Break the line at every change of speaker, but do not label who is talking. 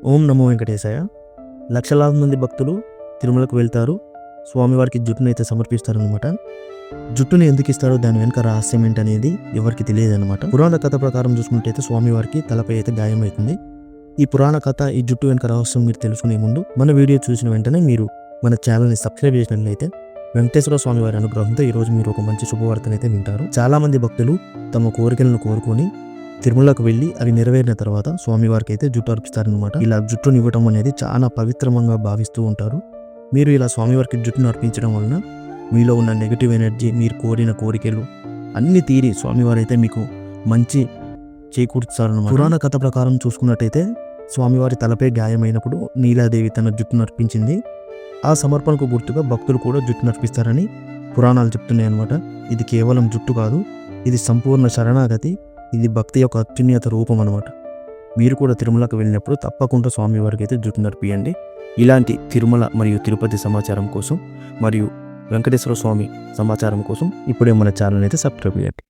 ఓం నమో వెంకటేశాయ. లక్షలాది మంది భక్తులు తిరుమలకు వెళ్తారు. స్వామివారికి జుట్టునైతే సమర్పిస్తారనమాట. జుట్టుని ఎందుకు ఇస్తారో దాని వెనుక రహస్యం ఏంటనేది ఎవరికి తెలియదు అనమాట. పురాణ కథ ప్రకారం చూసుకుంటే స్వామివారికి తలపై అయితే గాయమవుతుంది. ఈ పురాణ కథ, ఈ జుట్టు వెనుక రహస్యం మీరు తెలుసుకునే ముందు మన వీడియో చూసిన వెంటనే మీరు మన ఛానల్ని సబ్స్క్రైబ్ చేసినట్లయితే వెంకటేశ్వర స్వామి వారి అనుగ్రహంతో ఈరోజు మీరు ఒక మంచి శుభవార్తనైతే వింటారు. చాలా మంది భక్తులు తమ కోరికలను కోరుకొని తిరుమలకు వెళ్ళి అవి నెరవేరిన తర్వాత స్వామివారికి అయితే జుట్టు అర్పిస్తారనమాట. ఇలా జుట్టుని ఇవ్వటం అనేది చాలా పవిత్రంగా భావిస్తూ ఉంటారు. మీరు ఇలా స్వామివారికి జుట్టును అర్పించడం వలన మీలో ఉన్న నెగిటివ్ ఎనర్జీ, మీరు కోరిన కోరికలు అన్ని తీరి స్వామివారు అయితే మీకు మంచి చేకూర్చుతారన్నమాట. పురాణ కథ ప్రకారం చూసుకున్నట్టయితే స్వామివారి తలపై గాయమైనప్పుడు నీలాదేవి తన జుట్టును అర్పించింది. ఆ సమర్పణకు గుర్తుగా భక్తులు కూడా జుట్టును అర్పిస్తారని పురాణాలు చెప్తున్నాయి అనమాట. ఇది కేవలం జుట్టు కాదు, ఇది సంపూర్ణ శరణాగతి, ఇది భక్తి యొక్క అత్యున్నత రూపం అనమాట. మీరు కూడా తిరుమలకు వెళ్ళినప్పుడు తప్పకుండా స్వామివారికి అయితే జుట్టు నడిపియండి. ఇలాంటి తిరుమల మరియు తిరుపతి సమాచారం కోసం మరియు వెంకటేశ్వర స్వామి సమాచారం కోసం ఇప్పుడే మన ఛానల్ అయితే సబ్స్క్రైబ్ చేయండి.